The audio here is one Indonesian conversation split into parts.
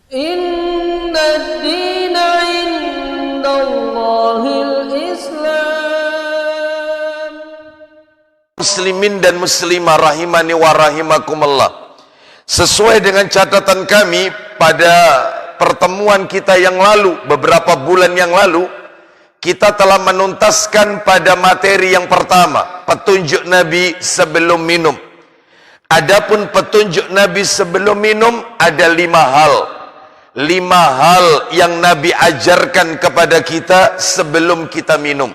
Inna ad-dina indallahil Islam. Muslimin dan muslimah rahimani wa rahimakumullah. Sesuai dengan catatan kami pada pertemuan kita yang lalu, beberapa bulan yang lalu, kita telah menuntaskan pada materi yang pertama, petunjuk Nabi sebelum minum. Adapun petunjuk Nabi sebelum minum ada 5 hal. 5 hal yang Nabi ajarkan kepada kita sebelum kita minum.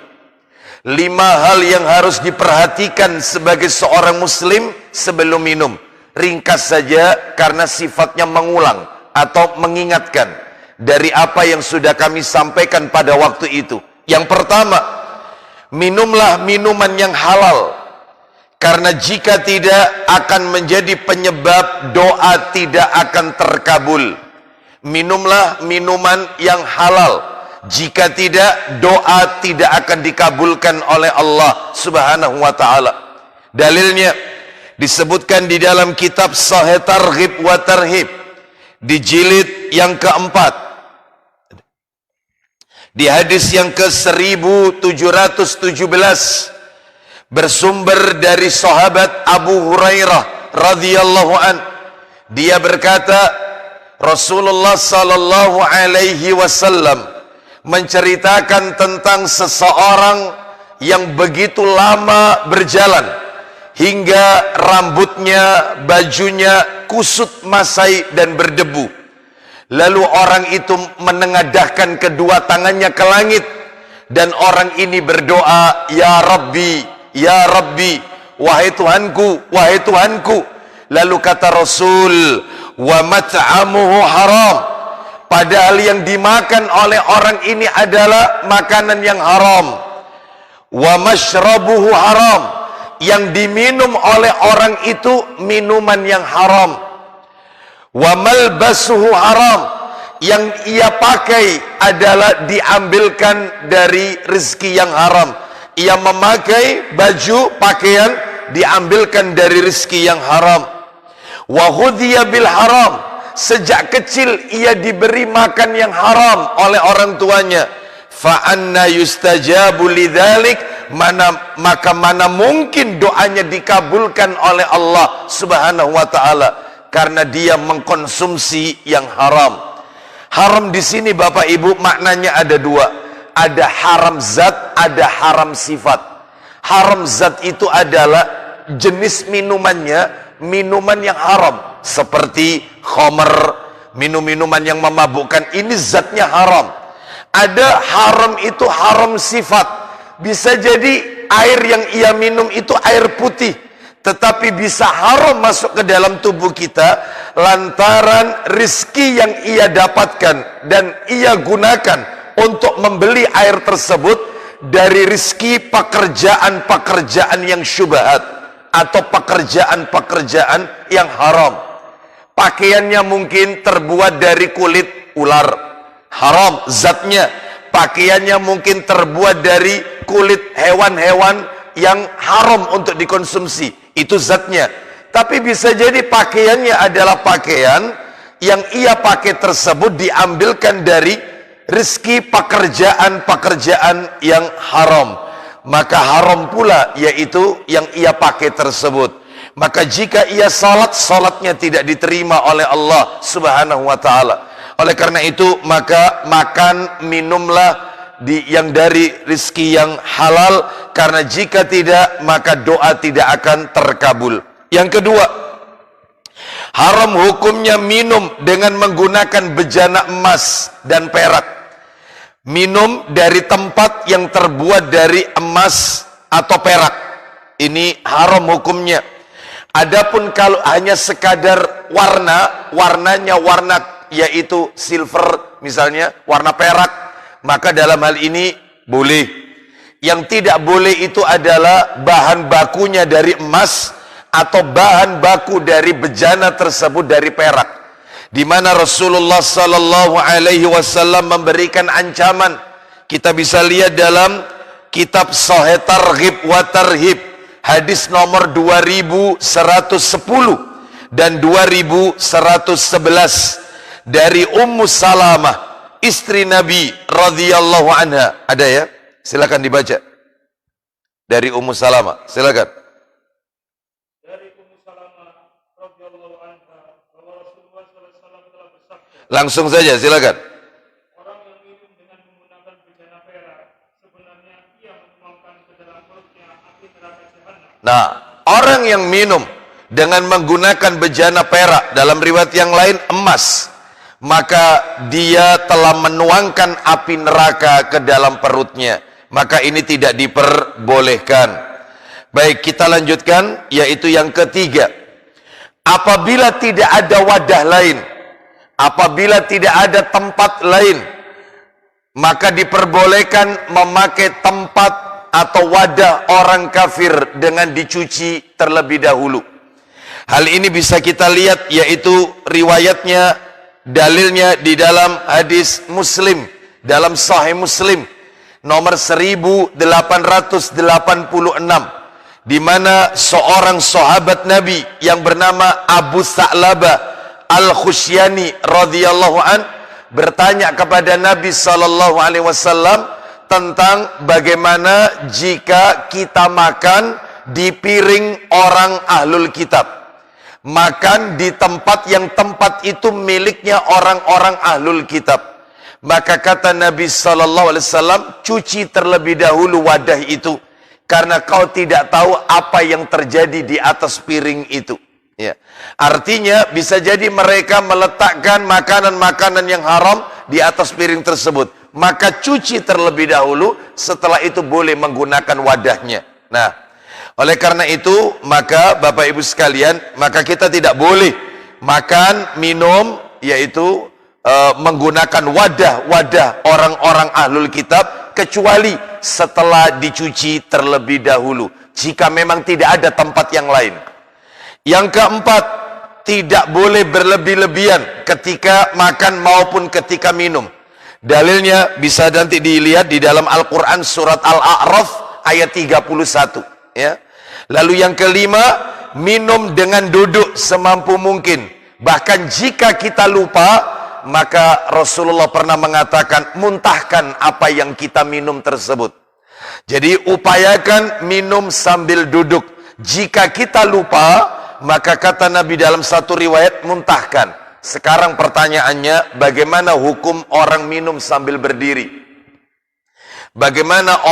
5 hal yang harus diperhatikan sebagai seorang muslim sebelum minum. Ringkas saja karena sifatnya mengulang atau mengingatkan dari apa yang sudah kami sampaikan pada waktu itu. Yang pertama, minumlah minuman yang halal. Karena jika tidak akan menjadi penyebab doa tidak akan terkabul. Minumlah minuman yang halal. Jika tidak, doa tidak akan dikabulkan oleh Allah Subhanahu wa ta'ala. Dalilnya disebutkan di dalam kitab Sahih Targhib wa Tarhib di jilid yang keempat, di hadis yang ke-1717, bersumber dari sahabat Abu Hurairah radhiyallahu an. Dia berkata, Rasulullah sallallahu alaihi wasallam menceritakan tentang seseorang yang begitu lama berjalan hingga rambutnya, bajunya kusut masai dan berdebu. Lalu orang itu menengadahkan kedua tangannya ke langit dan orang ini berdoa, Ya Rabbi, Ya Rabbi, wahai Tuhanku, wahai Tuhanku. Lalu kata Rasul, wa mat'amuhu haram, padahal yang dimakan oleh orang ini adalah makanan yang haram. Wa mashrabuhu haram, yang diminum oleh orang itu minuman yang haram. Wa malbasuhu haram, yang ia pakai adalah diambilkan dari rezeki yang haram. Ia memakai baju, pakaian diambilkan dari rezeki yang haram. Wa hudhiya bil haram, sejak kecil ia diberi makan yang haram oleh orang tuanya. Fa anna yustajabu lidzalik, maka mana mungkin doanya dikabulkan oleh Allah Subhanahu wa taala karena dia mengkonsumsi yang haram. Haram di sini Bapak Ibu maknanya ada 2. Ada haram zat, ada haram sifat. Haram zat itu adalah jenis minumannya, minuman yang haram, seperti khamr, minum-minuman yang memabukkan, ini zatnya haram. Ada haram itu haram sifat. Bisa jadi air yang ia minum itu air putih, tetapi bisa haram masuk ke dalam tubuh kita lantaran rizki yang ia dapatkan dan ia gunakan untuk membeli air tersebut dari rizki pekerjaan-pekerjaan yang syubhat atau pekerjaan-pekerjaan yang haram. Pakaiannya mungkin terbuat dari kulit ular, haram zatnya. Pakaiannya mungkin terbuat dari kulit hewan-hewan yang haram untuk dikonsumsi, itu zatnya. Tapi bisa jadi pakaiannya adalah pakaian yang ia pakai tersebut diambilkan dari rezeki pekerjaan-pekerjaan yang haram, maka haram pula yaitu yang ia pakai tersebut. Maka jika ia salat, salatnya tidak diterima oleh Allah Subhanahu wa ta'ala. Oleh karena itu maka makan minumlah yang dari rezeki yang halal, karena jika tidak maka doa tidak akan terkabul. Yang kedua, haram hukumnya minum dengan menggunakan bejana emas dan perak. Minum dari tempat yang terbuat dari emas atau perak, ini haram hukumnya. Adapun kalau hanya sekadar warnanya warna yaitu silver misalnya, warna perak, maka dalam hal ini boleh. Yang tidak boleh itu adalah bahan bakunya dari emas atau bahan baku dari bejana tersebut dari perak, di mana Rasulullah sallallahu alaihi wasallam memberikan ancaman. Kita bisa lihat dalam kitab Sahih Targhib wa Tarhib hadis nomor 2110 dan 2111. dari Ummu Salamah, istri Nabi radhiyallahu anha. Ada ya? Silakan dibaca. Dari Ummu Salamah, silakan. Dari Ummu Salamah radhiyallahu anha bahwa Rasulullah sallallahu alaihi wasallam telah bersabda, Langsung saja, silakan. orang yang minum dengan menggunakan bejana perak sebenarnya ia menuangkan ke dalam perutnya api neraka jahanam. Nah, orang yang minum dengan menggunakan bejana perak, dalam riwayat yang lain emas, maka dia telah menuangkan api neraka ke dalam perutnya. Maka ini tidak diperbolehkan. Baik, kita lanjutkan, yaitu yang ketiga. Apabila tidak ada wadah lain, apabila tidak ada tempat lain, maka diperbolehkan memakai tempat atau wadah orang kafir dengan dicuci terlebih dahulu. Hal ini bisa kita lihat, yaitu riwayatnya, dalilnya di dalam hadis Muslim, dalam Sahih Muslim nomor 1886, di mana seorang sahabat Nabi yang bernama Abu Sa'labah Al-Khusyani radhiyallahu an bertanya kepada Nabi sallallahu alaihi wasallam tentang bagaimana jika kita makan di piring orang ahlul kitab, makan di tempat yang tempat itu miliknya orang-orang ahlul kitab. Maka kata Nabi sallallahu alaihi wasallam, cuci terlebih dahulu wadah itu, karena kau tidak tahu apa yang terjadi di atas piring itu. Ya. Artinya bisa jadi mereka meletakkan makanan-makanan yang haram di atas piring tersebut. Maka cuci terlebih dahulu, setelah itu boleh menggunakan wadahnya. Nah, oleh karena itu, maka Bapak Ibu sekalian, maka kita tidak boleh makan, minum, yaitu menggunakan wadah-wadah orang-orang ahlul kitab, kecuali setelah dicuci terlebih dahulu, jika memang tidak ada tempat yang lain. Yang keempat, tidak boleh berlebih-lebihan ketika makan maupun ketika minum. Dalilnya bisa nanti dilihat di dalam Al-Quran surat Al-A'raf ayat 31 ya. Lalu yang kelima, minum dengan duduk semampu mungkin. Bahkan jika kita lupa, maka Rasulullah pernah mengatakan, muntahkan apa yang kita minum tersebut. Jadi upayakan minum sambil duduk. Jika kita lupa, maka kata Nabi dalam satu riwayat, muntahkan. Sekarang pertanyaannya, bagaimana hukum orang minum sambil berdiri? Bagaimana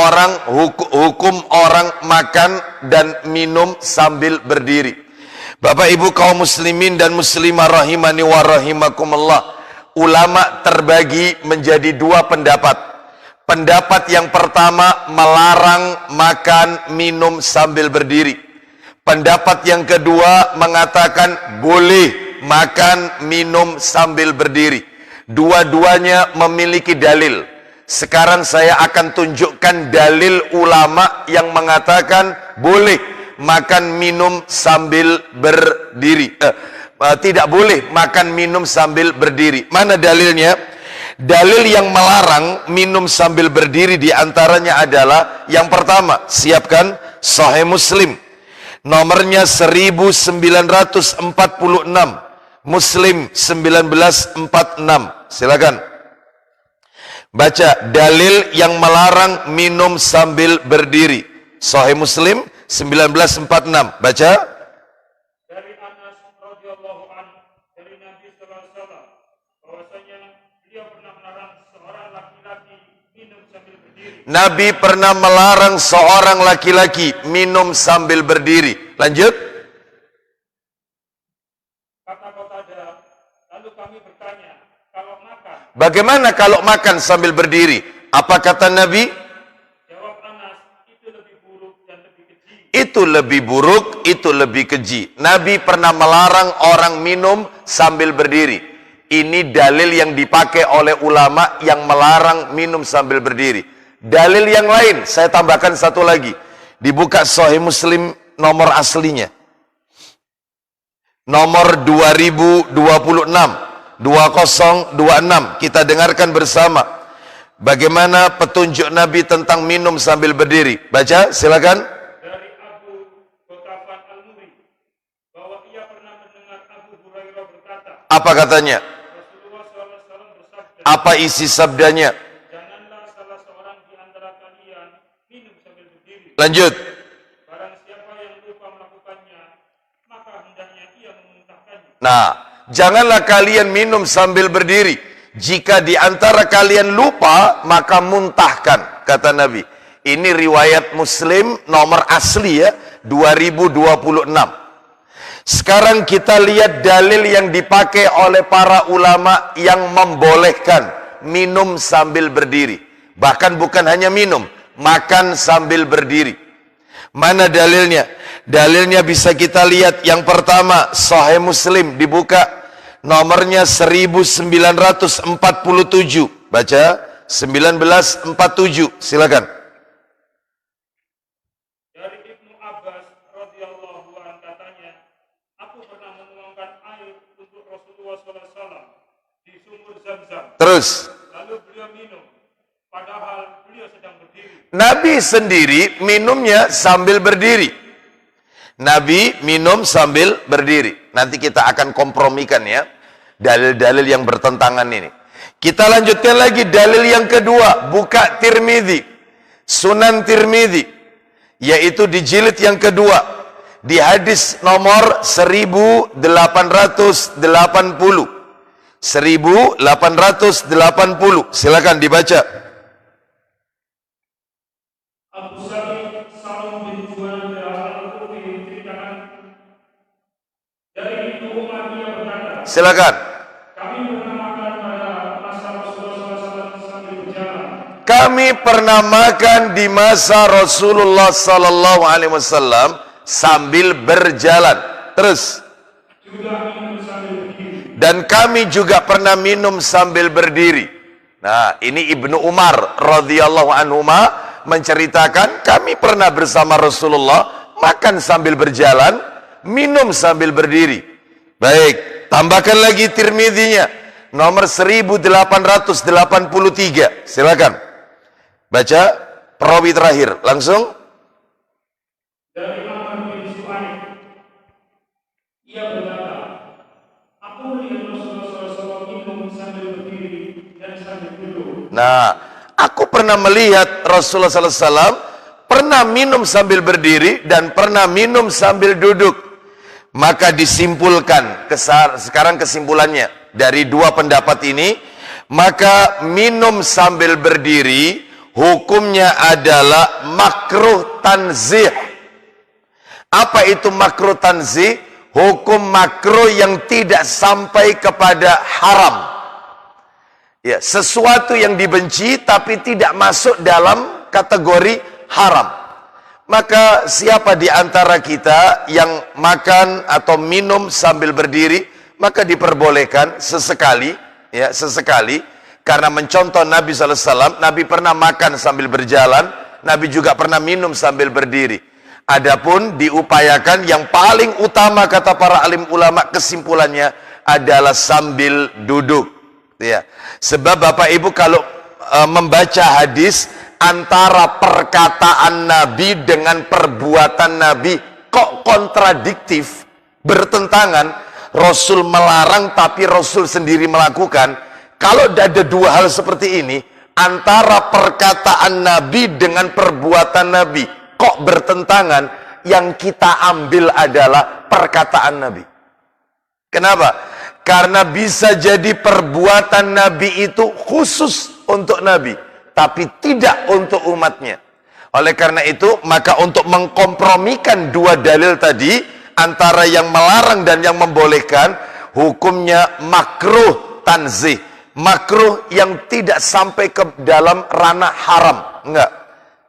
hukum orang makan dan minum sambil berdiri? Bapak Ibu kaum muslimin dan muslimah rahimani wa rahimakumullah, ulama terbagi menjadi dua pendapat. Pendapat yang pertama melarang makan minum sambil berdiri. Pendapat yang kedua mengatakan boleh makan minum sambil berdiri. Dua-duanya memiliki dalil. Sekarang saya akan tunjukkan dalil ulama yang mengatakan boleh makan minum sambil berdiri. Tidak boleh makan minum sambil berdiri. Mana dalilnya? Dalil yang melarang minum sambil berdiri diantaranya adalah, yang pertama, siapkan Sahih Muslim nomornya 1946, Muslim 1946. Silakan baca dalil yang melarang minum sambil berdiri. Sahih Muslim 1946, baca. Dari Anas radhiyallahu anhu, dari Nabi sallallahu alaihi wasallam, bahwasanya beliau pernah melarang seorang laki-laki minum sambil berdiri. Nabi pernah melarang seorang laki-laki minum sambil berdiri. Lanjut. Kata Qatadah, lalu kami bertanya, kalau makan? Bagaimana kalau makan sambil berdiri? Apa kata Nabi? Jawab Anas, itu lebih buruk dan lebih keji. Itu lebih buruk, itu lebih keji. Nabi pernah melarang orang minum sambil berdiri. Ini dalil yang dipakai oleh ulama yang melarang minum sambil berdiri. Dalil yang lain, saya tambahkan satu lagi. Dibuka Sahih Muslim nomor aslinya. Nomor 2026, 2026. Kita dengarkan bersama bagaimana petunjuk Nabi tentang minum sambil berdiri. Baca, silakan. Dari Abu Ghafafan Al-Muri, bahwa ia pernah mendengar Abu Hurairah berkata, Apa katanya? Rasulullah Apa isi sabdanya? Janganlah salah seorang di antara kalian minum sambil berdiri. Lanjut. Barang siapa yang lupa melakukannya, maka hendaknya ia memuntahkannya. Nah, janganlah kalian minum sambil berdiri. Jika di antara kalian lupa, maka muntahkan, kata Nabi. Ini riwayat Muslim nomor asli ya, 2026. Sekarang kita lihat dalil yang dipakai oleh para ulama yang membolehkan minum sambil berdiri. Bahkan bukan hanya minum, makan sambil berdiri. Mana dalilnya? Dalilnya bisa kita lihat. Yang pertama, Sahih Muslim, dibuka nomornya 1947. Baca 1947, silakan. Dari Ibnu Abbas radhiyallahu anhu katanya, aku pernah menuangkan air untuk Rasulullah SAW di sumur Zam-Zam. Terus Lalu beliau minum, padahal beliau sedang berdiri. Nabi sendiri minumnya sambil berdiri. Nabi minum sambil berdiri. Nanti kita akan kompromikan ya dalil-dalil yang bertentangan ini. Kita lanjutkan lagi dalil yang kedua. Buka Tirmidzi, Sunan Tirmidzi, yaitu di jilid yang kedua, di hadis nomor 1880. 1880. Silakan dibaca. Abu Sa'id Salam bin Juwan al-Khudri menceritakan dari Ibnu Umar, dia berkata, Silakan. kami pernah makan pada masa Rasulullah SAW sambil berjalan. Kami pernah makan di masa Rasulullah sallallahu alaihi wasallam sambil berjalan. Terus, Juga minum sambil berdiri. dan kami juga pernah minum sambil berdiri. Nah, ini Ibnu Umar radhiyallahu anhuma menceritakan, kami pernah bersama Rasulullah makan sambil berjalan, minum sambil berdiri. Baik, tambahkan lagi Tirmidzi-nya nomor 1883. Silakan. Baca perawi terakhir langsung. Dari Amr bin Su'aib, ia berkata, aku melihat Rasulullah SAW minum sambil berdiri dan sambil duduk. Nah, aku pernah melihat Rasulullah SAW pernah minum sambil berdiri dan pernah minum sambil duduk. Maka disimpulkan, sekarang kesimpulannya dari dua pendapat ini, maka minum sambil berdiri hukumnya adalah makruh tanzih. Apa itu makruh tanzih? Hukum makruh yang tidak sampai kepada haram. Ya, sesuatu yang dibenci tapi tidak masuk dalam kategori haram. Maka siapa di antara kita yang makan atau minum sambil berdiri, maka diperbolehkan sesekali, ya, sesekali, karena mencontoh Nabi SAW. Nabi pernah makan sambil berjalan, Nabi juga pernah minum sambil berdiri. Adapun diupayakan yang paling utama, kata para alim ulama, kesimpulannya adalah sambil duduk. Ya. Sebab Bapak Ibu kalau membaca hadis, antara perkataan Nabi dengan perbuatan Nabi kok kontradiktif, bertentangan. Rasul melarang tapi Rasul sendiri melakukan. Kalau ada dua hal seperti ini, antara perkataan Nabi dengan perbuatan Nabi kok bertentangan, yang kita ambil adalah perkataan Nabi. Kenapa? Karena bisa jadi perbuatan Nabi itu khusus untuk Nabi, tapi tidak untuk umatnya. Oleh karena itu, maka untuk mengkompromikan dua dalil tadi, antara yang melarang dan yang membolehkan, hukumnya makruh tanzih. Makruh yang tidak sampai ke dalam ranah haram. Enggak.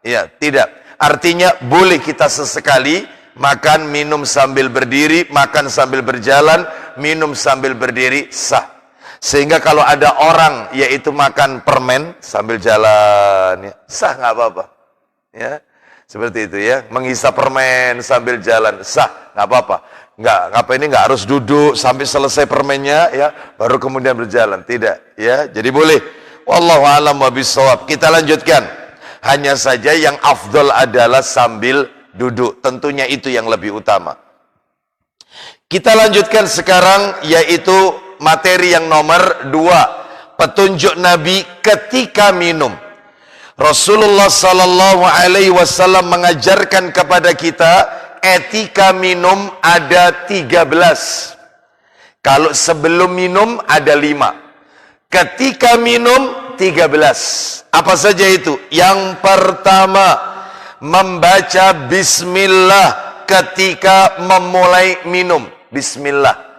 Ya, tidak. Artinya boleh kita sesekali makan, minum sambil berdiri, makan sambil berjalan, minum sambil berdiri, sah. Sehingga kalau ada orang yaitu makan permen sambil jalan, ya, sah, nggak apa-apa. Ya, seperti itu ya, menghisap permen sambil jalan, sah, nggak apa-apa. Nggak harus duduk sampai selesai permennya, ya, baru kemudian berjalan, tidak. Ya, jadi boleh. Wallahu a'lam bishawab. Kita lanjutkan. Hanya saja yang afdol adalah sambil duduk. Tentunya itu yang lebih utama. Kita lanjutkan sekarang, yaitu materi yang nomor 2. petunjuk Nabi ketika minum. Rasulullah sallallahu alaihi wasallam mengajarkan kepada kita etika minum ada 13. Kalau sebelum minum ada 5. Ketika minum 13. Apa saja itu? Yang pertama, membaca bismillah ketika memulai minum. Bismillah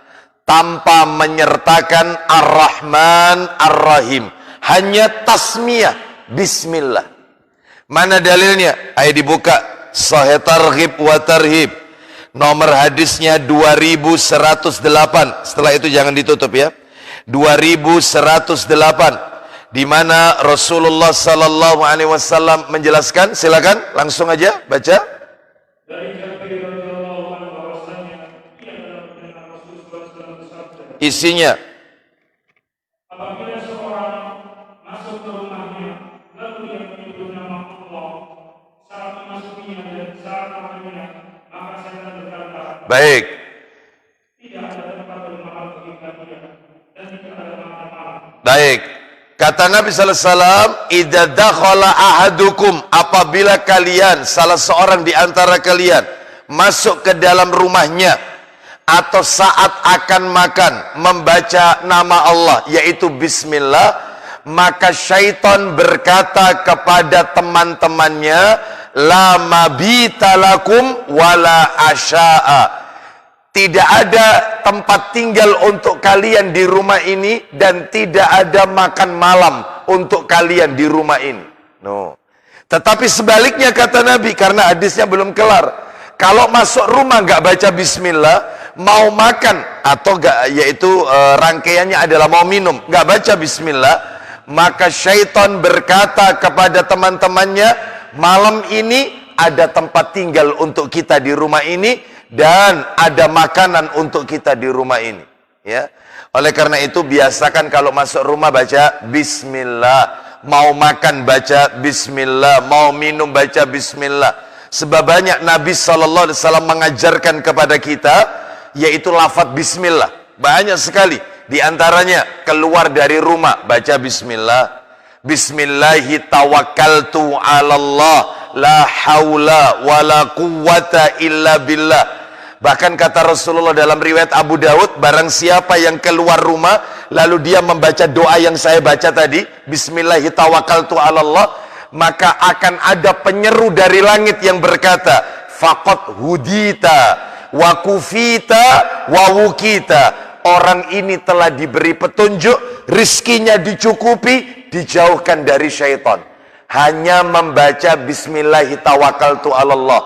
tanpa menyertakan ar-Rahman ar-Rahim, hanya tasmiyah bismillah. Mana dalilnya? Ayo dibuka Sahih Targhib wa Tarhib, nomor hadisnya 2108. Setelah itu jangan ditutup ya. 2108, di mana Rasulullah sallallahu alaihi wasallam menjelaskan. Silakan langsung aja baca. Dari Jabir radhiyallahu anhu bahwasanya ia adalah mendengar Rasulullah SAW bersabda, Isinya, apabila seorang masuk ke rumahnya lalu dia menyebut nama Allah saat memasukinya dan saat mengambilnya, maka setan berkata, baik. tidak ada tempat bermalam bagi kalian dan tidak ada makan malam. Baik. Kata Nabi sallallahu alaihi wasallam, "Idza dakhala ahadukum," apabila kalian, salah seorang di antara kalian masuk ke dalam rumahnya atau saat akan makan membaca nama Allah yaitu bismillah, maka syaitan berkata kepada teman-temannya, "La mabita lakum wala asya'a." Tidak ada tempat tinggal untuk kalian di rumah ini dan tidak ada makan malam untuk kalian di rumah ini. No. Tetapi sebaliknya kata Nabi, karena hadisnya belum kelar. Kalau masuk rumah nggak baca bismillah, mau makan atau nggak, yaitu rangkaiannya adalah mau minum, nggak baca bismillah, maka syaitan berkata kepada teman-temannya, malam ini ada tempat tinggal untuk kita di rumah ini dan ada makanan untuk kita di rumah ini, ya. Oleh karena itu biasakan kalau masuk rumah baca bismillah, mau makan baca bismillah, mau minum baca bismillah. Sebab banyak Nabi sallallahu alaihi wasallam mengajarkan kepada kita yaitu lafaz bismillah. Banyak sekali. Di antaranya keluar dari rumah baca bismillah. Bismillahi tawakkaltu 'alallah la haula wala quwwata illa billah. Bahkan kata Rasulullah dalam riwayat Abu Daud, barang siapa yang keluar rumah lalu dia membaca doa yang saya baca tadi, Bismillahi tawakkaltu 'alallah, maka akan ada penyeru dari langit yang berkata, faqad hudita wa kufita wa wukita. Orang ini telah diberi petunjuk, rizkinya dicukupi, dijauhkan dari syaitan. Hanya membaca bismillahi tawakkaltu 'alallah.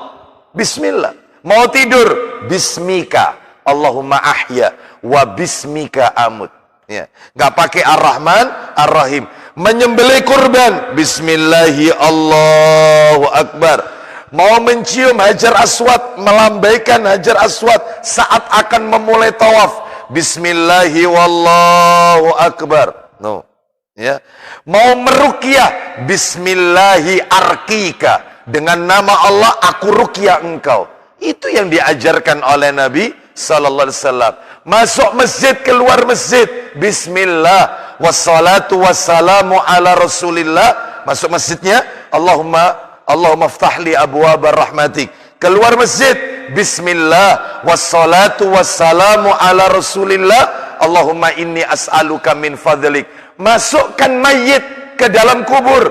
Bismillah. Mau tidur, bismika Allahumma ahya wa bismika amut. Ya, enggak pakai ar-Rahman ar-Rahim. Menyembelih kurban, bismillahi Allahu akbar. Mau mencium hajar aswad, melambaikan hajar aswad saat akan memulai tawaf, bismillahi wallahu akbar. No. Ya. Mau meruqyah, bismillahi arkika, dengan nama Allah aku ruqyah engkau. Itu yang diajarkan oleh Nabi sallallahu alaihi wasallam. Masuk masjid, keluar masjid, bismillah wassalatu wassalamu ala rasulillah. Masuk masjidnya, Allahumma ftahli abwaaba rahmatik. Keluar masjid, bismillah wassalatu wassalamu ala rasulillah. Allahumma inni as'aluka min fadlik. Masukkan mayit ke dalam kubur,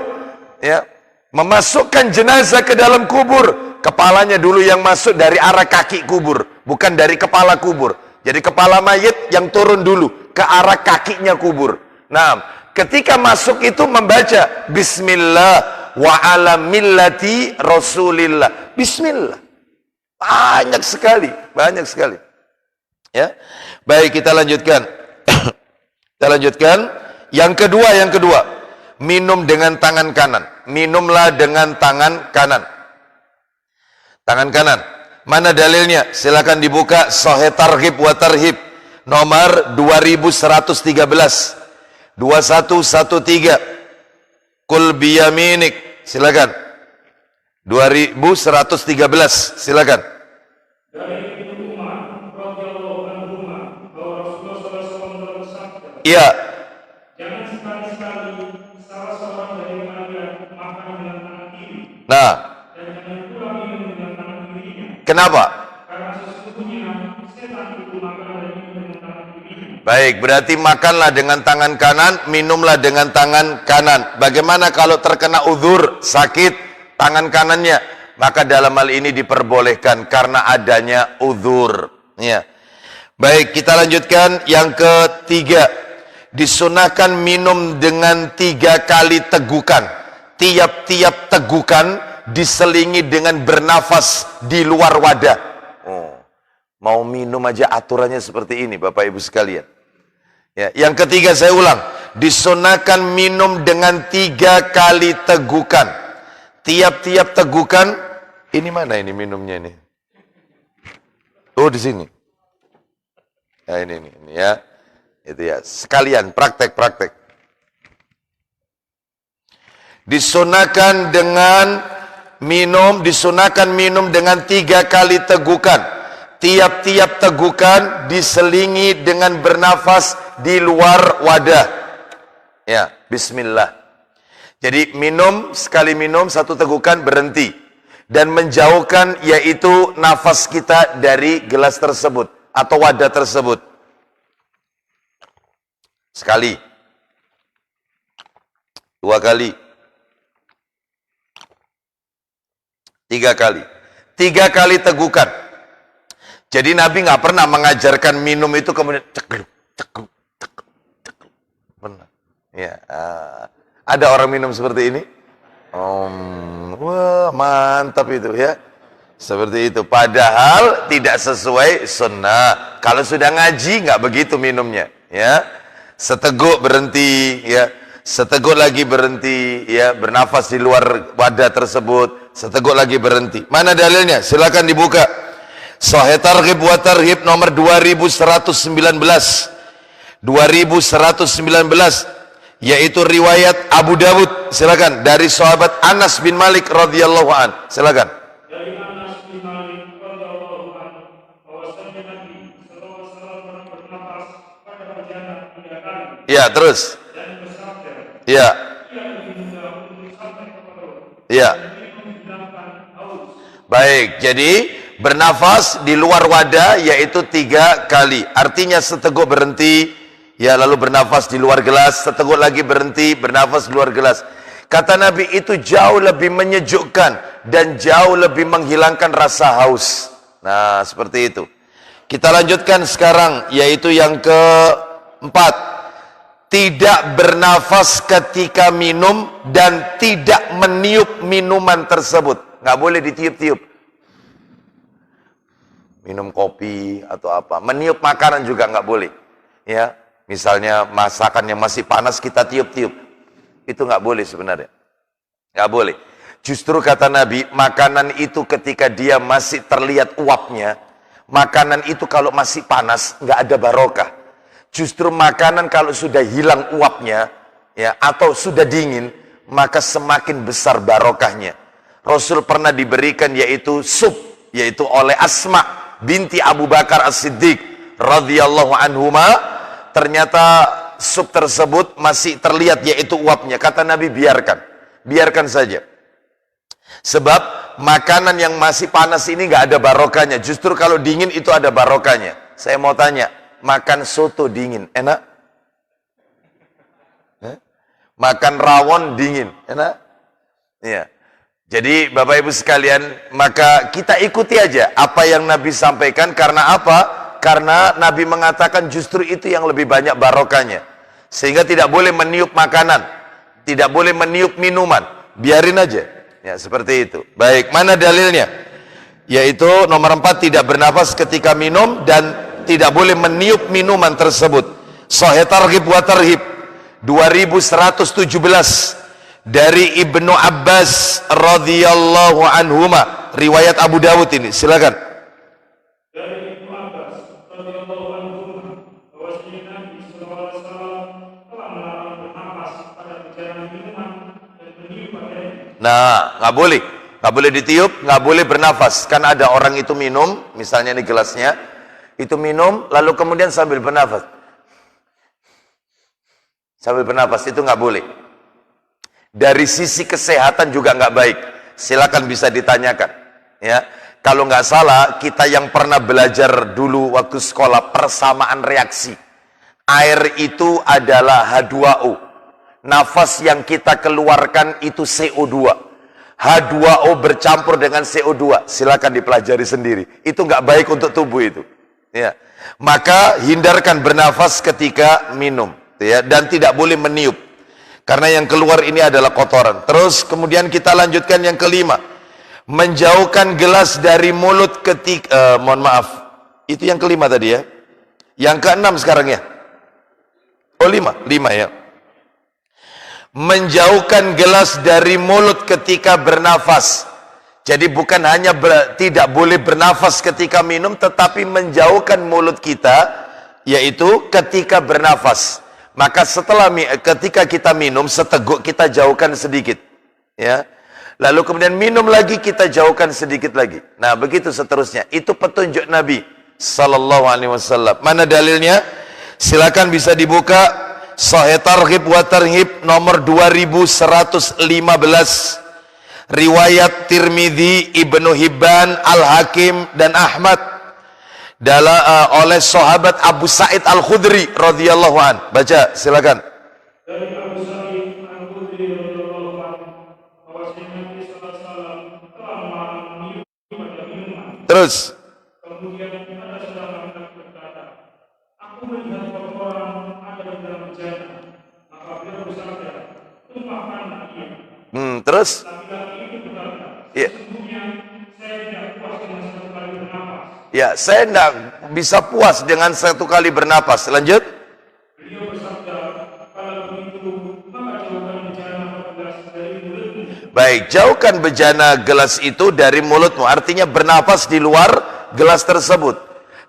ya. Memasukkan jenazah ke dalam kubur, kepalanya dulu yang masuk dari arah kaki kubur, bukan dari kepala kubur. Jadi kepala mayit yang turun dulu ke arah kakinya kubur. Nah, ketika masuk itu membaca bismillah wa ala millati rasulillah. Bismillah. Banyak sekali, banyak sekali. Ya. Baik, kita lanjutkan. Kita lanjutkan. Yang kedua, minum dengan tangan kanan. Minumlah dengan tangan kanan. Tangan kanan. Mana dalilnya? Silakan dibuka Sahih Targhib wa Tarhib nomor 2113. 2113. Kul biyaminik. Silakan. 2113. Silakan. Dari Ibnu Umar radhiyallahu anhu bahwa Rasulullah SAW bersabda, Iya. jangan sekali-sekali salah seorang dari kalian makan dengan tangan kiri Nah, dan jangan pula minum dengan tangan kirinya, kenapa? karena sesungguhnya setan itu makan dan minum dengan tangan kirinya. Baik, berarti makanlah dengan tangan kanan, minumlah dengan tangan kanan. Bagaimana kalau terkena uzur, sakit tangan kanannya? Maka dalam hal ini diperbolehkan karena adanya uzur. Ya. Baik, kita lanjutkan yang ketiga. Disunahkan minum dengan 3 kali tegukan. Tiap-tiap tegukan diselingi dengan bernafas di luar wadah. Oh, mau minum aja aturannya seperti ini, Bapak Ibu sekalian. Ya, yang ketiga saya ulang, disunahkan minum dengan 3 kali tegukan. Tiap-tiap tegukan, ini mana ini minumnya ini? Oh, di sini. Nah, ini ya. Itu ya, sekalian praktek. Disunahkan minum dengan 3 kali tegukan. Tiap-tiap tegukan diselingi dengan bernafas di luar wadah. Ya, bismillah. Jadi sekali minum 1 tegukan berhenti. Dan menjauhkan yaitu nafas kita dari gelas tersebut atau wadah tersebut. Sekali. 2 kali. 3 kali. 3 kali tegukan. Jadi Nabi nggak pernah mengajarkan minum itu kemudian cekluk. Pernah. Ya, ada orang minum seperti ini? Wah, mantap itu ya. Seperti itu. Padahal tidak sesuai sunnah. Kalau sudah ngaji nggak begitu minumnya, ya. Seteguk berhenti, ya. Seteguk lagi berhenti, ya. Bernafas di luar wadah tersebut. Seteguk lagi berhenti. Mana dalilnya? Silakan dibuka. Sahih Targhib wa Tarhib nomor 2119. 2119, yaitu riwayat Abu Dawud. Silakan, dari sahabat Anas bin Malik radhiyallahu an. Silakan. Dari Anas bin Malik radhiyallahu anhu bahwasanya Nabi sallallahu alaihi wasallam bernafas pada bejana 3 kali Ya, terus. dan bersabda, Ya. ia lebih mudah untuk sampai ke perut Ya. dan minum dibilangkan haus. Baik, jadi bernafas di luar wadah yaitu 3 kali. Artinya seteguk berhenti, ya, lalu bernafas di luar gelas, seteguk lagi berhenti, bernafas di luar gelas. Kata Nabi itu jauh lebih menyejukkan dan jauh lebih menghilangkan rasa haus. Nah, seperti itu. Kita lanjutkan sekarang, yaitu yang keempat. Tidak bernafas ketika minum dan tidak meniup minuman tersebut. Nggak boleh ditiup-tiup. Minum kopi atau apa. Meniup makanan juga nggak boleh. Ya, misalnya masakan yang masih panas kita tiup-tiup. Itu nggak boleh sebenarnya. Nggak boleh. Justru kata Nabi, makanan itu ketika dia masih terlihat uapnya, makanan itu kalau masih panas nggak ada barokah. Justru makanan kalau sudah hilang uapnya, ya, atau sudah dingin, maka semakin besar barokahnya. Rasul pernah diberikan yaitu sup, yaitu oleh Asma binti Abu Bakar As-Siddiq radhiyallahu anhuma. Ternyata sup tersebut masih terlihat yaitu uapnya. Kata Nabi, biarkan saja. Sebab makanan yang masih panas ini nggak ada barokahnya. Justru kalau dingin itu ada barokahnya. Saya mau tanya, makan soto dingin enak? Makan rawon dingin enak? Iya. Jadi Bapak Ibu sekalian, maka kita ikuti aja apa yang Nabi sampaikan. Karena apa? Karena Nabi mengatakan justru itu yang lebih banyak barokahnya. Sehingga tidak boleh meniup makanan, tidak boleh meniup minuman, biarin aja. Ya, seperti itu. Baik, mana dalilnya? Yaitu nomor 4, tidak bernafas ketika minum dan tidak boleh meniup minuman tersebut. Sahih Targhib wa Tarhib 2117 dari Ibnu Abbas radhiyallahu anhuma, riwayat Abu Dawud ini. Silakan. Dari Ibnu Abbas radhiyallahu anhu bahwasanya Nabi sallallahu alaihi wasallam telah melarang bernafas pada bejana minuman dan meniup padanya. Nah, nggak boleh ditiup, nggak boleh bernafas. Kan ada orang itu minum, misalnya ini gelasnya, itu minum, lalu kemudian sambil bernafas. Sambil bernafas itu nggak boleh. Dari sisi kesehatan juga nggak baik. Silakan bisa ditanyakan. Ya, kalau nggak salah kita yang pernah belajar dulu waktu sekolah persamaan reaksi. Air itu adalah H2O. Nafas yang kita keluarkan itu CO2. H2O bercampur dengan CO2. Silakan dipelajari sendiri. Itu nggak baik untuk tubuh itu. Ya, maka hindarkan bernafas ketika minum. Ya, dan tidak boleh meniup. Karena yang keluar ini adalah kotoran. Terus kemudian kita lanjutkan yang kelima. Menjauhkan gelas dari mulut ketika mohon maaf. Itu yang kelima tadi ya. Yang keenam sekarang ya. Oh, lima ya. Menjauhkan gelas dari mulut ketika bernafas. Jadi bukan hanya tidak boleh bernafas ketika minum, tetapi menjauhkan mulut kita, yaitu ketika bernafas. Maka ketika kita minum, seteguk kita jauhkan sedikit. Ya. Lalu kemudian minum lagi, kita jauhkan sedikit lagi. Nah, begitu seterusnya. Itu petunjuk Nabi Sallallahu Alaihi Wasallam. Mana dalilnya? Silakan bisa dibuka. Sahih Targhib wa Tarhib nomor 2115. Riwayat Tirmidzi, Ibnu Hibban, Al-Hakim dan Ahmad oleh sahabat Abu Sa'id Al-Khudri radhiyallahu an. Baca, silakan. Dari Abu Sa'id Al-Khudri radhiyallahu an, bahwasanya Nabi sallallahu alaihi wasallam telah melarang minum pada minuman. Terus. Kemudian ada seorang laki-laki berkata, aku melihat orang ada di dalam bejana. Maka beliau bersabda, tumpahkanlah ia. Terus. Laki-laki itu berkata, Ya. sesungguhnya saya tidak puas dengan satu kali bernafas. Ya, saya tidak bisa puas dengan satu kali bernapas. Lanjut. Beliau bersabda, kalau begitu, maka jauhkan bejana pada gelas dari mulutmu. Baik, jauhkan bejana gelas itu dari mulutmu. Artinya bernapas di luar gelas tersebut.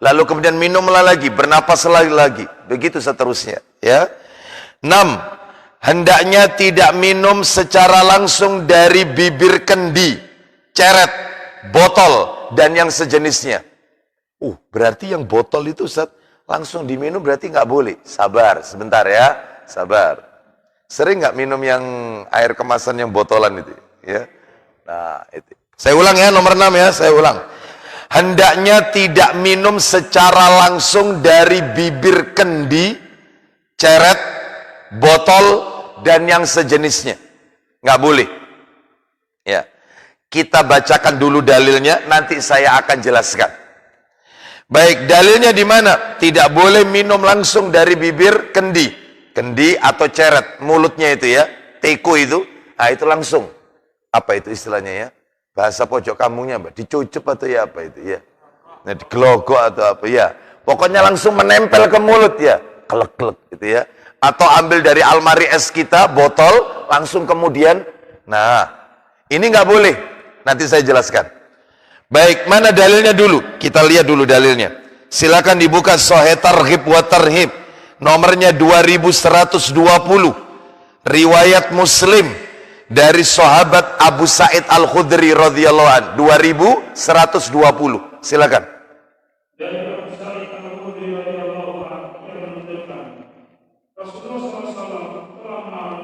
Lalu kemudian minumlah lagi, bernapas lagi. Begitu seterusnya. Ya. 6. Hendaknya tidak minum secara langsung dari bibir kendi, ceret, botol, dan yang sejenisnya. Berarti yang botol itu Ustaz, langsung diminum berarti nggak boleh. Sabar, sebentar ya, sabar. Sering nggak minum yang air kemasan yang botolan itu? Ya. Nah, itu. Saya ulang ya, nomor 6 ya, saya ulang. Hendaknya tidak minum secara langsung dari bibir kendi, ceret, botol, dan yang sejenisnya. Nggak boleh. Ya. Kita bacakan dulu dalilnya, nanti saya akan jelaskan. Baik, dalilnya di mana? Tidak boleh minum langsung dari bibir kendi. Kendi atau ceret, mulutnya itu ya. Teko itu, nah itu langsung. Apa itu istilahnya ya? Bahasa pojok kampungnya apa? Dicucup atau ya apa itu ya? Nah, digelogok atau apa ya? Pokoknya langsung menempel ke mulut ya. Kelek-kelek gitu ya. Atau ambil dari almari es kita, botol, langsung kemudian. Nah, ini nggak boleh. Nanti saya jelaskan. Baik, mana dalilnya dulu? Kita lihat dulu dalilnya. Silakan dibuka Sahih Targhib wa Tarhib. Nomornya 2120. Riwayat Muslim dari sahabat Abu Sa'id Al-Khudri radhiyallahu an. 2120. Silakan. Dari Abu Sa'id Al-Khudri radhiyallahu anhu yang menuturkan, Rasulullah SAW telah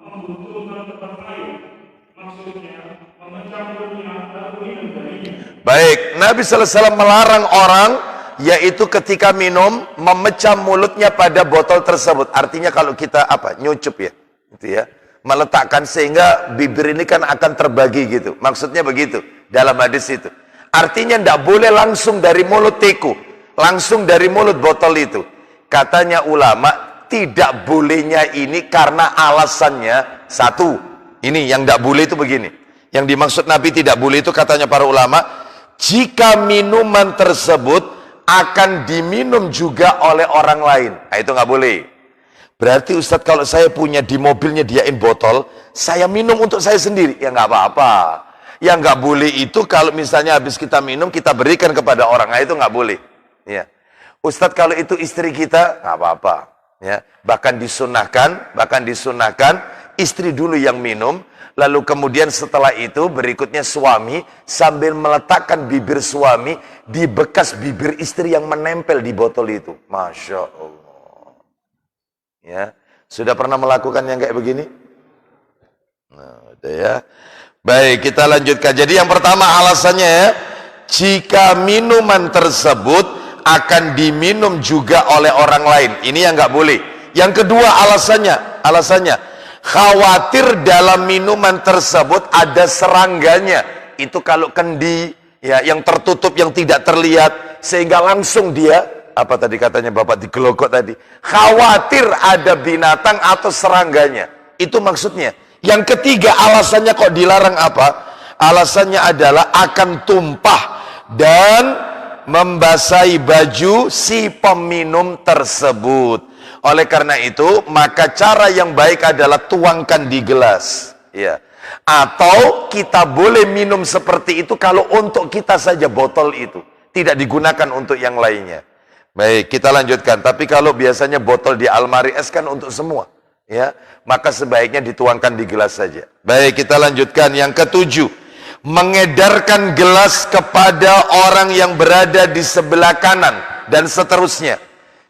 membutuhkan tempat air, maksudnya mencampurnya lalu minum darinya. Baik, Nabi SAW melarang orang, yaitu ketika minum, memecah mulutnya pada botol tersebut. Artinya kalau kita nyucup ya, gitu ya, meletakkan sehingga bibir ini kan akan terbagi gitu. Maksudnya begitu dalam hadis itu. Artinya tidak boleh langsung dari mulut teko, langsung dari mulut botol itu. Katanya ulama, tidak bolehnya ini karena alasannya satu. Ini yang tidak boleh itu begini. Yang dimaksud Nabi tidak boleh itu katanya para ulama, jika minuman tersebut akan diminum juga oleh orang lain. Nah, itu nggak boleh. Berarti Ustadz kalau saya punya di mobilnya diain botol, saya minum untuk saya sendiri. Ya nggak apa-apa. Yang nggak boleh itu kalau misalnya habis kita minum, kita berikan kepada orang. Nah, itu nggak boleh. Ya. Ustadz kalau itu istri kita, nggak apa-apa. Ya. Bahkan disunahkan istri dulu yang minum. Lalu kemudian setelah itu berikutnya suami sambil meletakkan bibir suami di bekas bibir istri yang menempel di botol itu. Masya Allah. Ya, Sudah pernah melakukan yang kayak begini? Nah, udah ya. Baik, kita lanjutkan. Jadi yang pertama alasannya ya, jika minuman tersebut akan diminum juga oleh orang lain. Ini yang nggak boleh. Yang kedua alasannya khawatir dalam minuman tersebut ada serangganya. Itu kalau kendi ya yang tertutup, yang tidak terlihat, sehingga langsung dia, apa tadi katanya Bapak digelogok tadi, khawatir ada binatang atau serangganya. Itu maksudnya. Yang ketiga alasannya kok dilarang apa? Alasannya adalah akan tumpah dan membasahi baju si peminum tersebut. Oleh karena itu, maka cara yang baik adalah tuangkan di gelas. Ya. Atau kita boleh minum seperti itu kalau untuk kita saja botol itu. Tidak digunakan untuk yang lainnya. Baik, kita lanjutkan. Tapi kalau biasanya botol di almari es kan untuk semua. Ya, maka sebaiknya dituangkan di gelas saja. Baik, kita lanjutkan. Yang ketujuh, mengedarkan gelas kepada orang yang berada di sebelah kanan dan seterusnya.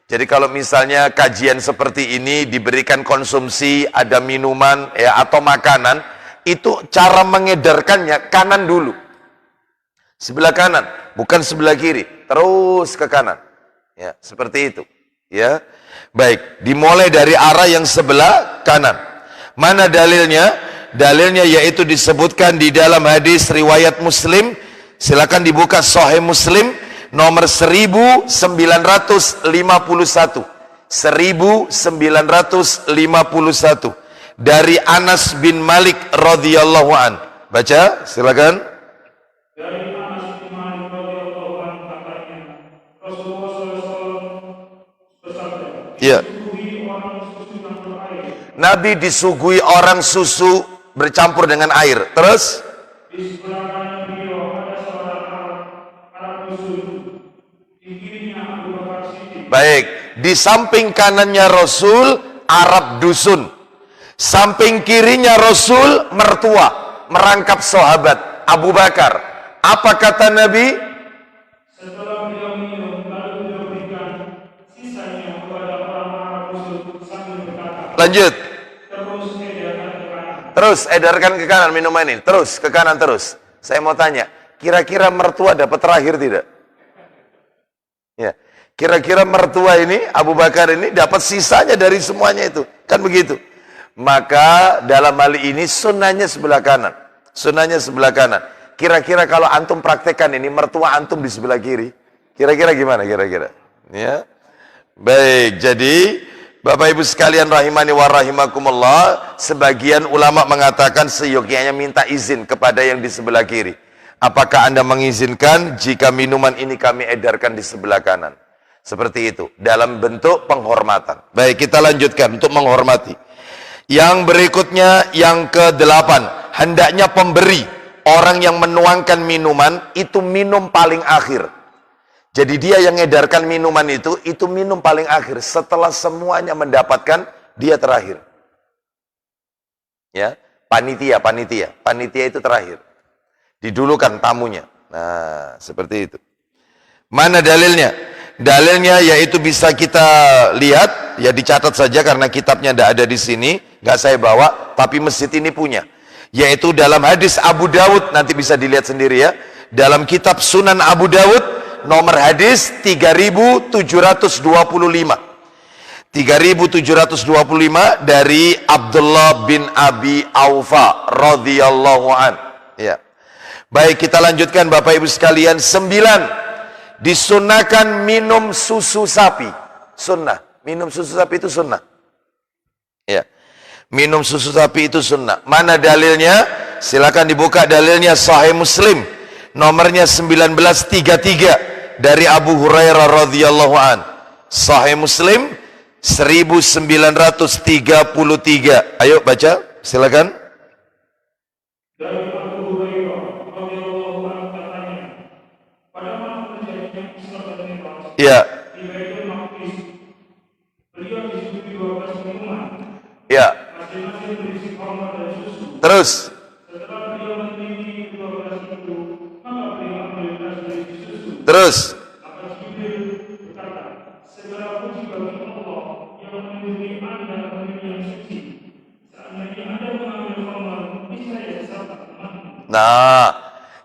Jadi kalau misalnya kajian seperti ini diberikan konsumsi, ada minuman ya atau makanan, itu cara mengedarkannya kanan dulu. Sebelah kanan, bukan sebelah kiri, terus ke kanan. Ya, seperti itu. Ya. Baik, dimulai dari arah yang sebelah kanan. Mana dalilnya? Dalilnya yaitu disebutkan di dalam hadis riwayat Muslim. Silakan dibuka Sahih Muslim nomor 1951. 1951 dari Anas bin Malik radhiyallahu an. Baca, silakan. Dari Anas bin Malik radhiyallahu anhu katanya, Rasulullah SAW bersabda, Ya. disuguhi orang susu campur air. Nabi disuguhi orang susu bercampur dengan air. Terus? Di sebelah kanan beliau ada seorang Arab Rasul. Di kirinya Abu Bakar Siddiq. Baik, di samping kanannya Rasul Arab dusun. Samping kirinya Rasul mertua, merangkap sahabat Abu Bakar. Apa kata Nabi? Setelah beliau minum, lalu beliau berikan sisanya kepada orang Arab Rasul sambil berkata, Lanjut. terus edarkan ke kanan. Terus edarkan ke kanan minuman ini. Terus ke kanan terus. Saya mau tanya, kira-kira mertua dapat terakhir tidak? Ya. Kira-kira mertua ini, Abu Bakar ini dapat sisanya dari semuanya itu. Kan begitu. Maka dalam hal ini sunnahnya sebelah kanan. Sunnahnya sebelah kanan. Kira-kira kalau antum praktekkan ini, mertua antum di sebelah kiri. Kira-kira gimana kira-kira? Ya. Baik, jadi Bapak Ibu sekalian rahimani wa rahimakumullah, sebagian ulama mengatakan seyogyanya minta izin kepada yang di sebelah kiri. Apakah Anda mengizinkan jika minuman ini kami edarkan di sebelah kanan? Seperti itu, dalam bentuk penghormatan. Baik, kita lanjutkan untuk menghormati. Yang berikutnya, yang ke-8, hendaknya pemberi, orang yang menuangkan minuman, itu minum paling akhir. Jadi dia yang edarkan minuman itu minum paling akhir. Setelah semuanya mendapatkan, dia terakhir. Ya, panitia itu terakhir. Didulukan tamunya. Nah, seperti itu. Mana dalilnya? Dalilnya yaitu bisa kita lihat, ya dicatat saja karena kitabnya tidak ada di sini, nggak saya bawa, tapi masjid ini punya. Yaitu dalam hadis Abu Dawud, nanti bisa dilihat sendiri ya. Dalam kitab Sunan Abu Dawud, nomor hadis 3725. 3725 dari Abdullah bin Abi Aufa radhiyallahu an. Ya. Baik, kita lanjutkan Bapak Ibu sekalian. 9. Disunahkan minum susu sapi. Sunnah. Minum susu sapi itu sunnah. Ya. Minum susu sapi itu sunnah. Mana dalilnya? Silakan dibuka dalilnya Sahih Muslim. Nomornya 1933 dari Abu Hurairah radhiyallahu an. Sahih Muslim 1933. Ayo baca, silakan. Dari Abu Hurairah radhiyallahu anhu katanya, pada malam terjadinya Isra dan Mi'raj Ya. di Baitul Maqdis, beliau disuguhi 12 minuman, Ya. masing-masing berisi khamar dan susu. Terus. Setelah beliau meneliti 12 itu, maka beliau ambil gelas berisi susu. Terus. Maka Jibril berkata, segala puji bagi Allah yang melindungi Anda dari dunia Nah,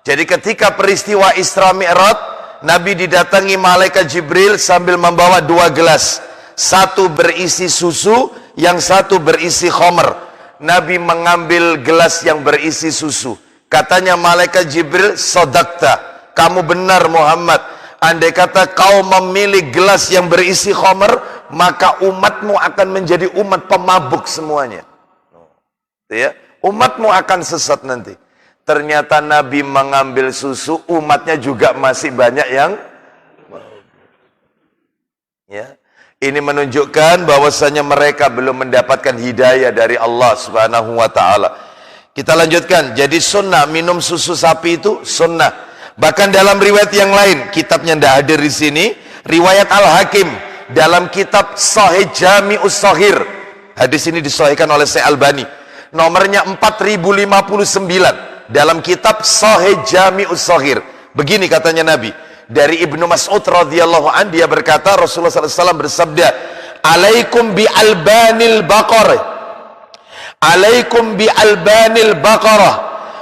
jadi ketika peristiwa Isra Mi'raj, Nabi didatangi malaikat Jibril sambil membawa 2 gelas. Satu berisi susu, yang satu berisi khamr. Nabi mengambil gelas yang berisi susu. Katanya malaikat Jibril, "Shadaqta, kamu benar Muhammad. Andai kata kau memilih gelas yang berisi khamr, maka umatmu akan menjadi umat pemabuk semuanya." Ya, umatmu akan sesat nanti. Ternyata Nabi mengambil susu, umatnya juga masih banyak yang ya. Ini menunjukkan bahwasanya mereka belum mendapatkan hidayah dari Allah Subhanahu wa taala. Kita lanjutkan. Jadi sunnah minum susu sapi itu sunnah. Bahkan dalam riwayat yang lain, kitabnya tidak hadir di sini, riwayat Al-Hakim dalam kitab Sahih Jami'us Shaghir. Hadis ini disahihkan oleh Syekh Albani. Nomornya 4059 dalam kitab Sahih Jami'us Shaghir. Begini katanya Nabi, dari Ibnu Mas'ud radhiyallahu an, dia berkata, Rasulullah SAW bersabda, "Alaikum bi albanil baqarah, alaikum bi albanil baqarah,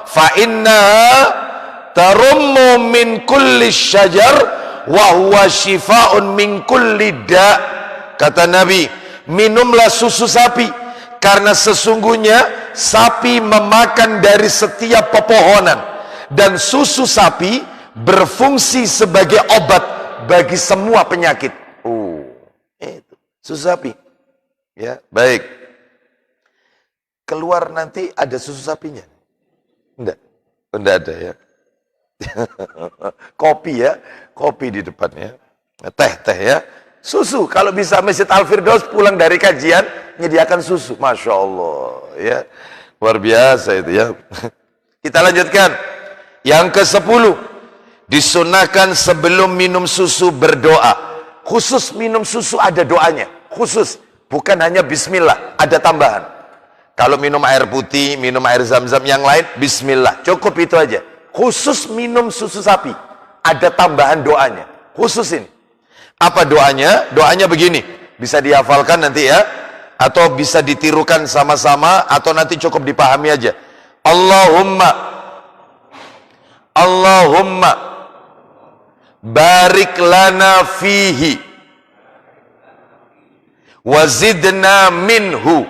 fa innaha tarummu min kulli syajar wa huwa shifaa'un min kulli da'." Kata Nabi, minumlah susu sapi, karena sesungguhnya sapi memakan dari setiap pepohonan, dan susu sapi berfungsi sebagai obat bagi semua penyakit. Itu susu sapi. Ya, baik. Keluar nanti ada susu sapinya? Enggak ada ya. Kopi ya, kopi di depannya. Teh ya. Susu, kalau bisa Masjid Al-Firdaus pulang dari kajian menyediakan susu. Masya Allah ya, luar biasa itu ya. Kita lanjutkan. Yang ke-10, disunahkan sebelum minum susu berdoa. Khusus minum susu ada doanya, khusus, bukan hanya bismillah, ada tambahan. Kalau minum air putih, minum air zam-zam yang lain, bismillah, cukup itu aja. Khusus minum susu sapi ada tambahan doanya, khusus ini. Apa doanya? Doanya begini, bisa dihafalkan nanti ya, atau bisa ditirukan sama-sama, atau nanti cukup dipahami aja. Allahumma barik lana fihi wazidna minhu.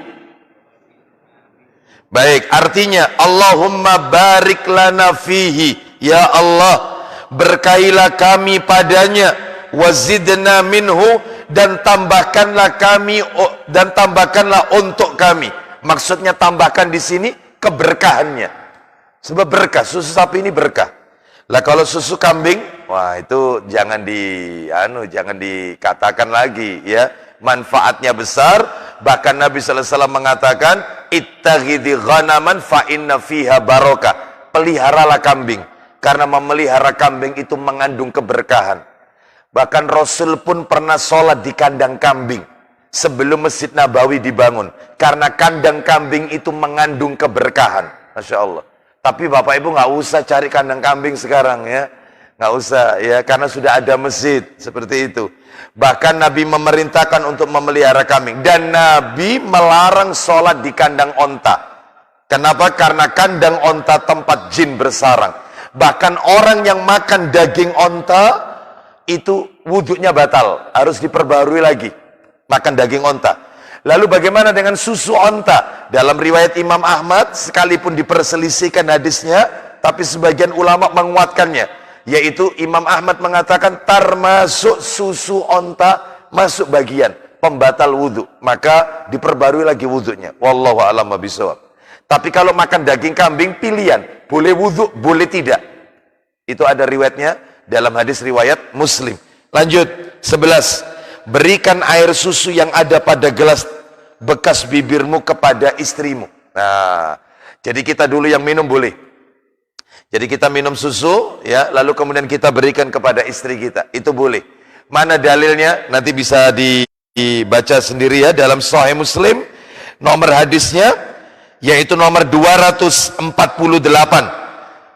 Baik, artinya Allahumma barik lana fihi, ya Allah berkailah kami padanya, wazidna minhu, dan tambahkanlah kami, dan tambahkanlah untuk kami. Maksudnya tambahkan di sini keberkahannya. Sebab berkah, susu sapi ini berkah. Lah kalau susu kambing, wah itu jangan dikatakan lagi ya. Manfaatnya besar, bahkan Nabi sallallahu alaihi wasallam mengatakan, "Ittaghidhi ghanaman fa inna fiha barokah." Peliharalah kambing, karena memelihara kambing itu mengandung keberkahan. Bahkan Rasul pun pernah sholat di kandang kambing sebelum Masjid Nabawi dibangun, karena kandang kambing itu mengandung keberkahan. Masya Allah. Tapi Bapak Ibu nggak usah cari kandang kambing sekarang ya, nggak usah ya, karena sudah ada masjid seperti itu. Bahkan Nabi memerintahkan untuk memelihara kambing, dan Nabi melarang sholat di kandang onta. Kenapa? Karena kandang onta tempat jin bersarang. Bahkan orang yang makan daging onta itu wudhunya batal, harus diperbarui lagi makan daging onta. Lalu bagaimana dengan susu onta? Dalam riwayat Imam Ahmad, sekalipun diperselisihkan hadisnya, tapi sebagian ulama menguatkannya, yaitu Imam Ahmad mengatakan termasuk susu onta masuk bagian pembatal wudhu, maka diperbarui lagi wudhunya. Wallahu a'lam bishawab. Tapi kalau makan daging kambing pilihan, boleh wudhu, boleh tidak. Itu ada riwayatnya dalam hadis riwayat Muslim. Lanjut, 11. Berikan air susu yang ada pada gelas bekas bibirmu kepada istrimu. Nah, jadi kita dulu yang minum boleh. Jadi kita minum susu, ya, lalu kemudian kita berikan kepada istri kita. Itu boleh. Mana dalilnya? Nanti bisa dibaca sendiri ya dalam Sahih Muslim. Nomor hadisnya yaitu nomor 248.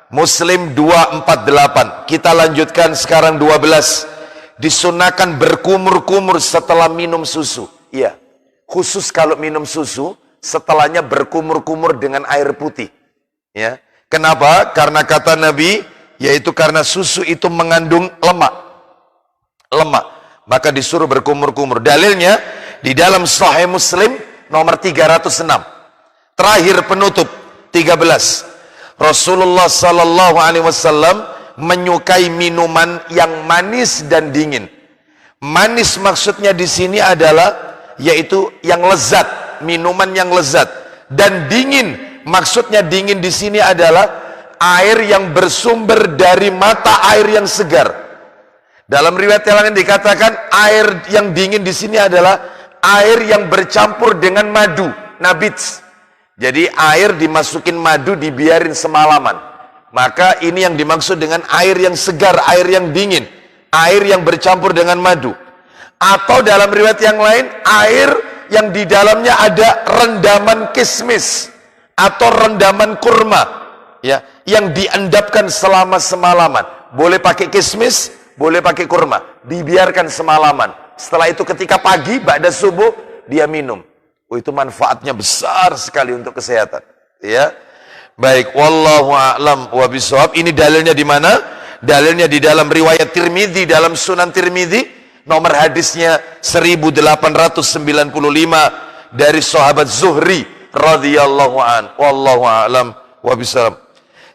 Muslim 248. Kita lanjutkan sekarang 12. Disunahkan berkumur-kumur setelah minum susu. Iya. Khusus kalau minum susu, setelahnya berkumur-kumur dengan air putih. Ya. Kenapa? Karena kata Nabi, yaitu karena susu itu mengandung lemak. Maka disuruh berkumur-kumur. Dalilnya di dalam Sahih Muslim nomor 306. Terakhir penutup 13. Rasulullah sallallahu alaihi wasallam menyukai minuman yang manis dan dingin. Manis maksudnya di sini adalah yaitu yang lezat, minuman yang lezat. Dan dingin maksudnya dingin di sini adalah air yang bersumber dari mata air yang segar. Dalam riwayat yang lain dikatakan air yang dingin di sini adalah air yang bercampur dengan madu, nabits. Jadi air dimasukin madu, dibiarin semalaman. Maka ini yang dimaksud dengan air yang segar, air yang dingin, air yang bercampur dengan madu. Atau dalam riwayat yang lain, air yang di dalamnya ada rendaman kismis atau rendaman kurma, ya, yang diendapkan selama semalaman. Boleh pakai kismis, boleh pakai kurma, dibiarkan semalaman. Setelah itu ketika pagi, ba'da subuh, dia minum. Oh, itu manfaatnya besar sekali untuk kesehatan, ya. Baik, wallahu a'lam wa bishawab. Ini dalilnya di mana? Dalilnya di dalam riwayat Tirmidzi, dalam Sunan Tirmidzi, nomor hadisnya 1895 dari sahabat Zuhri radhiyallahu an. Wallahu a'lam wa bishawab.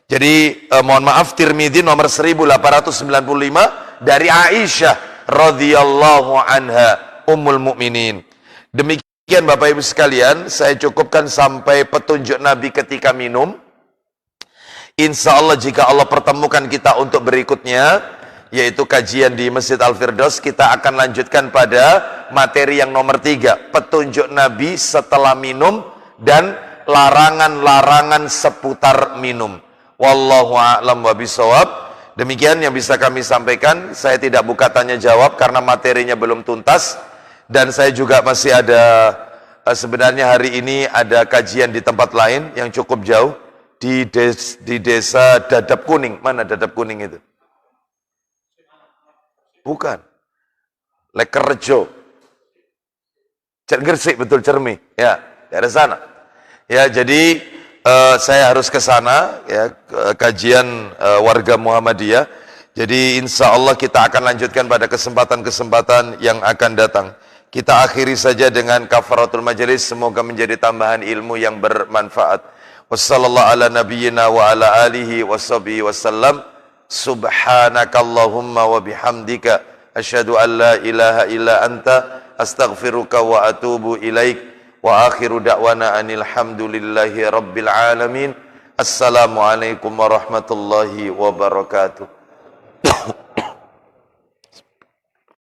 Jadi mohon maaf, Tirmidzi nomor 1895 dari Aisyah radhiyallahu anha ummul mukminin. Demikian Bapak Ibu sekalian, saya cukupkan sampai petunjuk Nabi ketika minum. Insya Allah jika Allah pertemukan kita untuk berikutnya, yaitu kajian di Masjid Al-Firdaus, kita akan lanjutkan pada materi yang nomor 3, petunjuk Nabi setelah minum dan larangan-larangan seputar minum. Wallahu a'lam wa bishawab. Demikian yang bisa kami sampaikan. Saya tidak buka tanya jawab karena materinya belum tuntas. Dan saya juga masih ada, sebenarnya hari ini ada kajian di tempat lain yang cukup jauh, di desa Dadap Kuning. Mana Dadap Kuning itu? Bukan. Lekerjo. Gresik, betul, Cermi. Ya, dari sana. Ya, jadi saya harus ke sana, ya, kajian warga Muhammadiyah. Jadi insya Allah kita akan lanjutkan pada kesempatan-kesempatan yang akan datang. Kita akhiri saja dengan kafaratul majelis. Semoga menjadi tambahan ilmu yang bermanfaat. Wassallallahu ala nabiyyina wa ala alihi washabihi wasallam. Subhanakallahumma wa bihamdika asyhadu an la ilaha illa anta astaghfiruka wa atubu ilaik. Wa akhiru da'wana anil hamdulillahi rabbil alamin. Assalamualaikum warahmatullahi wabarakatuh.